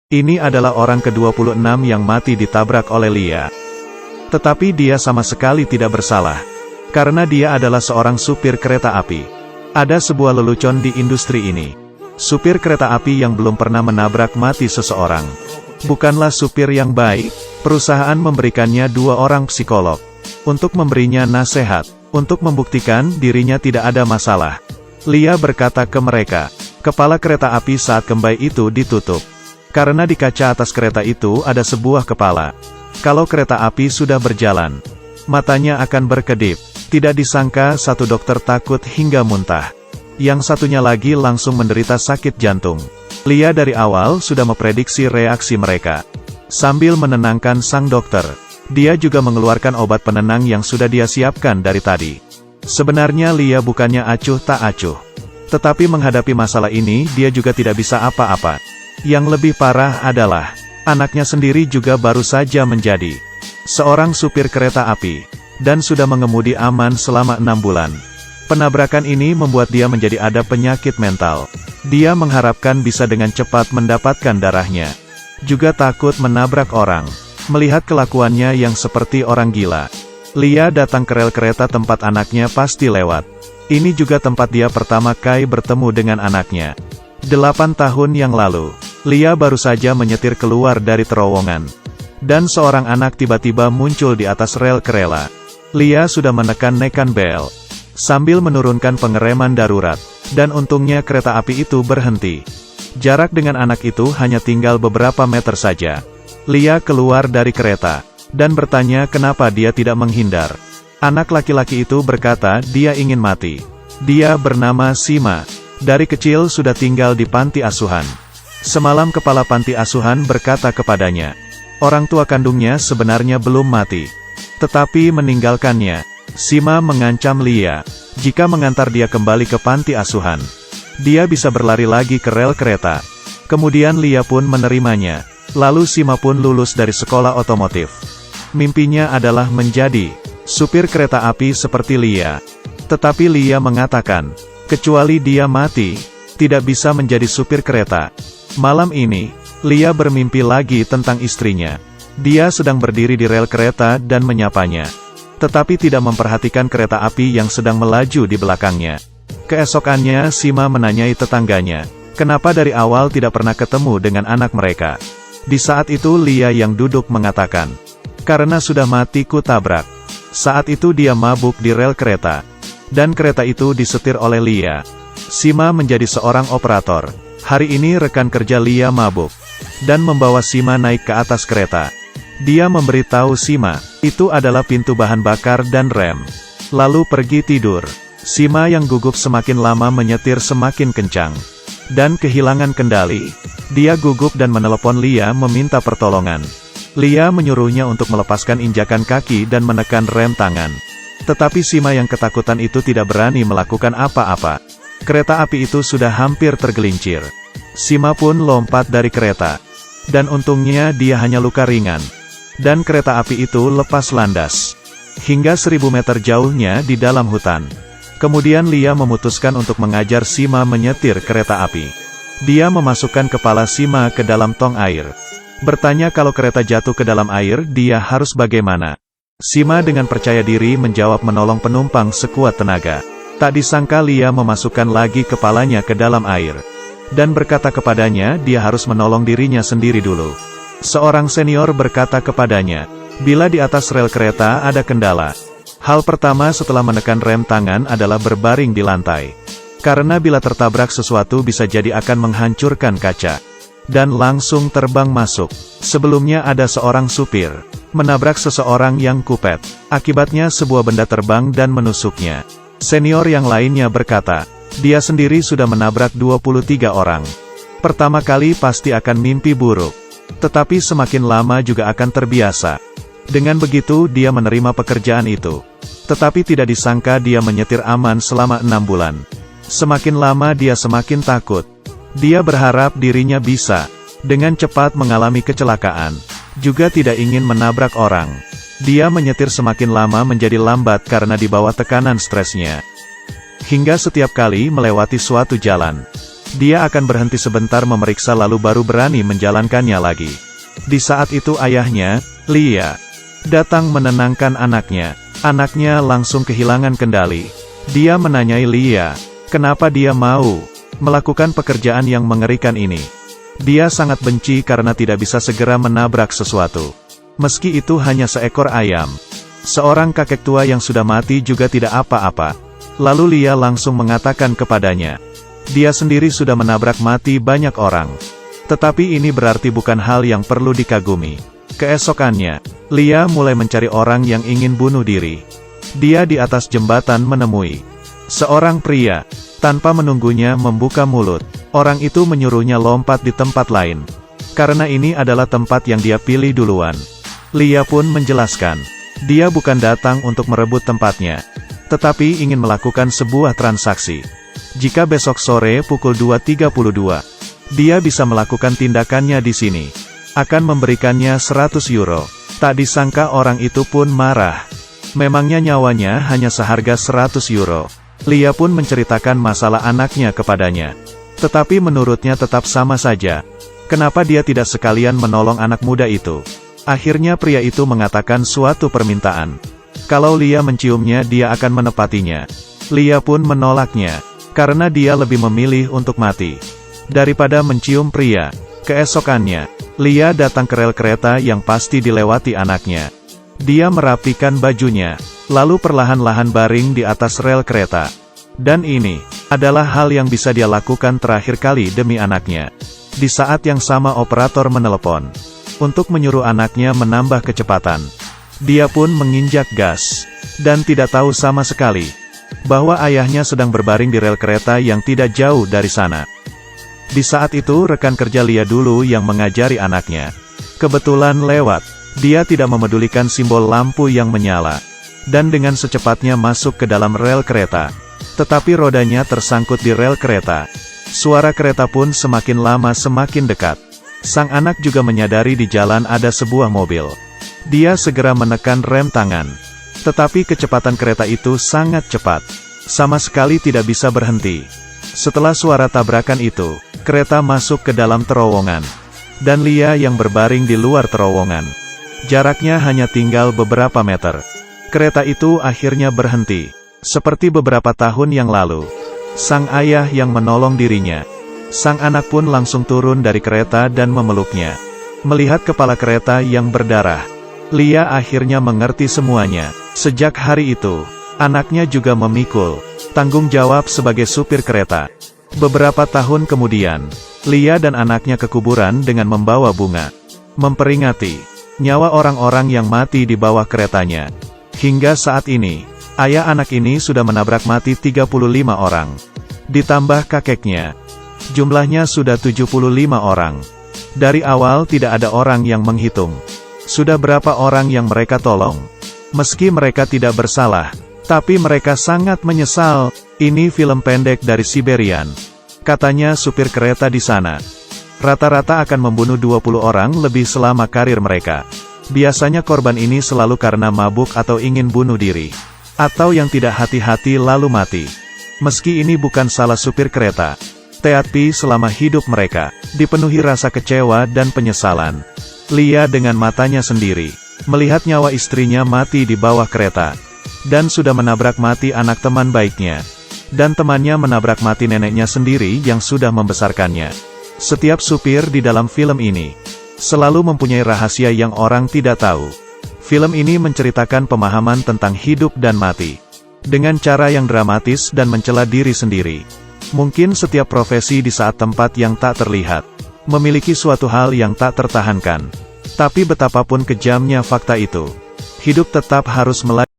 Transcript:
Ini adalah orang ke-26 yang mati ditabrak oleh Lia. Tetapi dia sama sekali tidak bersalah. Karena dia adalah seorang supir kereta api. Ada sebuah lelucon di industri ini. Supir kereta api yang belum pernah menabrak mati seseorang. Bukanlah supir yang baik. Perusahaan memberikannya 2 orang psikolog. Untuk memberinya nasihat. Untuk membuktikan dirinya tidak ada masalah. Lia berkata ke mereka. Kepala kereta api saat kembali itu ditutup. Karena di kaca atas kereta itu ada sebuah kepala. Kalau kereta api sudah berjalan, matanya akan berkedip. Tidak disangka satu dokter takut hingga muntah. Yang satunya lagi langsung menderita sakit jantung. Lia dari awal sudah memprediksi reaksi mereka. Sambil menenangkan sang dokter, dia juga mengeluarkan obat penenang yang sudah dia siapkan dari tadi. Sebenarnya Lia bukannya acuh tak acuh. Tetapi menghadapi masalah ini dia juga tidak bisa apa-apa. Yang lebih parah adalah, anaknya sendiri juga baru saja menjadi seorang supir kereta api, dan sudah mengemudi aman selama 6 bulan. Penabrakan ini membuat dia menjadi ada penyakit mental. Dia mengharapkan bisa dengan cepat mendapatkan darahnya. Juga takut menabrak orang. Melihat kelakuannya yang seperti orang gila, Lia datang ke rel kereta tempat anaknya pasti lewat. Ini juga tempat dia pertama kali bertemu dengan anaknya. 8 tahun yang lalu, Lia baru saja menyetir keluar dari terowongan. Dan seorang anak tiba-tiba muncul di atas rel kereta. Lia sudah menekan bel, sambil menurunkan pengereman darurat. Dan untungnya kereta api itu berhenti. Jarak dengan anak itu hanya tinggal beberapa meter saja. Lia keluar dari kereta, dan bertanya kenapa dia tidak menghindar. Anak laki-laki itu berkata dia ingin mati. Dia bernama Sima. Dari kecil sudah tinggal di panti asuhan. Semalam kepala panti asuhan berkata kepadanya, orang tua kandungnya sebenarnya belum mati, tetapi meninggalkannya. Sima mengancam Lia, jika mengantar dia kembali ke panti asuhan, dia bisa berlari lagi ke rel kereta. Kemudian Lia pun menerimanya. Lalu Sima pun lulus dari sekolah otomotif. Mimpinya adalah menjadi supir kereta api seperti Lia. Tetapi Lia mengatakan, kecuali dia mati, tidak bisa menjadi supir kereta. Malam ini, Lia bermimpi lagi tentang istrinya. Dia sedang berdiri di rel kereta dan menyapanya. Tetapi tidak memperhatikan kereta api yang sedang melaju di belakangnya. Keesokannya Sima menanyai tetangganya, kenapa dari awal tidak pernah ketemu dengan anak mereka. Di saat itu Lia yang duduk mengatakan, karena sudah mati ku tabrak. Saat itu dia mabuk di rel kereta. Dan kereta itu disetir oleh Lia. Sima menjadi seorang operator. Hari ini rekan kerja Lia mabuk, dan membawa Sima naik ke atas kereta. Dia memberitahu Sima, itu adalah pintu bahan bakar dan rem. Lalu pergi tidur. Sima yang gugup semakin lama menyetir semakin kencang. Dan kehilangan kendali. Dia gugup dan menelepon Lia meminta pertolongan. Lia menyuruhnya untuk melepaskan injakan kaki dan menekan rem tangan. Tetapi Sima yang ketakutan itu tidak berani melakukan apa-apa. Kereta api itu sudah hampir tergelincir. Sima pun lompat dari kereta. Dan untungnya dia hanya luka ringan. Dan kereta api itu lepas landas. Hingga 1000 meter jauhnya di dalam hutan. Kemudian Lia memutuskan untuk mengajar Sima menyetir kereta api. Dia memasukkan kepala Sima ke dalam tong air. Bertanya kalau kereta jatuh ke dalam air dia harus bagaimana. Sima dengan percaya diri menjawab menolong penumpang sekuat tenaga. Tak disangka Lia memasukkan lagi kepalanya ke dalam air. Dan berkata kepadanya dia harus menolong dirinya sendiri dulu. Seorang senior berkata kepadanya, bila di atas rel kereta ada kendala, hal pertama setelah menekan rem tangan adalah berbaring di lantai. Karena bila tertabrak sesuatu bisa jadi akan menghancurkan kaca. Dan langsung terbang masuk. Sebelumnya ada seorang supir menabrak seseorang yang kupet. Akibatnya sebuah benda terbang dan menusuknya. Senior yang lainnya berkata, dia sendiri sudah menabrak 23 orang. Pertama kali pasti akan mimpi buruk. Tetapi semakin lama juga akan terbiasa. Dengan begitu dia menerima pekerjaan itu. Tetapi tidak disangka dia menyetir aman selama 6 bulan. Semakin lama dia semakin takut. Dia berharap dirinya bisa dengan cepat mengalami kecelakaan. Juga tidak ingin menabrak orang. Dia menyetir semakin lama menjadi lambat karena di bawah tekanan stresnya. Hingga setiap kali melewati suatu jalan, Dia akan berhenti sebentar memeriksa lalu baru berani menjalankannya lagi. Di saat itu ayahnya, Lia, datang menenangkan anaknya. Anaknya langsung kehilangan kendali. Dia menanyai Lia, kenapa dia mau melakukan pekerjaan yang mengerikan ini. Dia sangat benci karena tidak bisa segera menabrak sesuatu. Meski itu hanya seekor ayam. Seorang kakek tua yang sudah mati juga tidak apa-apa. Lalu Lia langsung mengatakan kepadanya, dia sendiri sudah menabrak mati banyak orang. Tetapi ini berarti bukan hal yang perlu dikagumi. Keesokannya, Lia mulai mencari orang yang ingin bunuh diri. Dia di atas jembatan menemui seorang pria. Tanpa menunggunya membuka mulut, orang itu menyuruhnya lompat di tempat lain. Karena ini adalah tempat yang dia pilih duluan. Lia pun menjelaskan, dia bukan datang untuk merebut tempatnya, tetapi ingin melakukan sebuah transaksi. Jika besok sore pukul 2.32, dia bisa melakukan tindakannya di sini. Akan memberikannya 100 euro. Tak disangka orang itu pun marah. Memangnya nyawanya hanya seharga 100 euro. Lia pun menceritakan masalah anaknya kepadanya. Tetapi menurutnya tetap sama saja. Kenapa dia tidak sekalian menolong anak muda itu? Akhirnya pria itu mengatakan suatu permintaan. Kalau Lia menciumnya dia akan menepatinya. Lia pun menolaknya. Karena dia lebih memilih untuk mati daripada mencium pria. Keesokannya, Lia datang ke rel kereta yang pasti dilewati anaknya. Dia merapikan bajunya, lalu perlahan-lahan baring di atas rel kereta. Dan ini adalah hal yang bisa dia lakukan terakhir kali demi anaknya. Di saat yang sama operator menelepon untuk menyuruh anaknya menambah kecepatan. Dia pun menginjak gas dan tidak tahu sama sekali bahwa ayahnya sedang berbaring di rel kereta yang tidak jauh dari sana. Di saat itu rekan kerja Lia dulu yang mengajari anaknya. Kebetulan lewat, dia tidak memedulikan simbol lampu yang menyala. Dan dengan secepatnya masuk ke dalam rel kereta. Tetapi rodanya tersangkut di rel kereta. Suara kereta pun semakin lama semakin dekat. Sang anak juga menyadari di jalan ada sebuah mobil. Dia segera menekan rem tangan. Tetapi kecepatan kereta itu sangat cepat. Sama sekali tidak bisa berhenti. Setelah suara tabrakan itu, kereta masuk ke dalam terowongan. Dan Lia yang berbaring di luar terowongan. Jaraknya hanya tinggal beberapa meter. Kereta itu akhirnya berhenti. Seperti beberapa tahun yang lalu. Sang ayah yang menolong dirinya. Sang anak pun langsung turun dari kereta dan memeluknya. Melihat kepala kereta yang berdarah, Lia akhirnya mengerti semuanya. Sejak hari itu, anaknya juga memikul tanggung jawab sebagai supir kereta. Beberapa tahun kemudian, Lia dan anaknya ke kuburan dengan membawa bunga. Memperingati nyawa orang-orang yang mati di bawah keretanya. Hingga saat ini, ayah anak ini sudah menabrak mati 35 orang. Ditambah kakeknya, jumlahnya sudah 75 orang. Dari awal tidak ada orang yang menghitung. Sudah berapa orang yang mereka tolong. Meski mereka tidak bersalah, tapi mereka sangat menyesal. Ini film pendek dari Siberian. Katanya supir kereta di sana rata-rata akan membunuh 20 orang lebih selama karir mereka. Biasanya korban ini selalu karena mabuk atau ingin bunuh diri. Atau yang tidak hati-hati lalu mati. Meski ini bukan salah supir kereta, tetapi selama hidup mereka dipenuhi rasa kecewa dan penyesalan. Lia dengan matanya sendiri melihat nyawa istrinya mati di bawah kereta. Dan sudah menabrak mati anak teman baiknya. Dan temannya menabrak mati neneknya sendiri yang sudah membesarkannya. Setiap supir di dalam film ini selalu mempunyai rahasia yang orang tidak tahu. Film ini menceritakan pemahaman tentang hidup dan mati. Dengan cara yang dramatis dan mencela diri sendiri. Mungkin setiap profesi di saat tempat yang tak terlihat memiliki suatu hal yang tak tertahankan. Tapi betapapun kejamnya fakta itu, hidup tetap harus melanjutkan.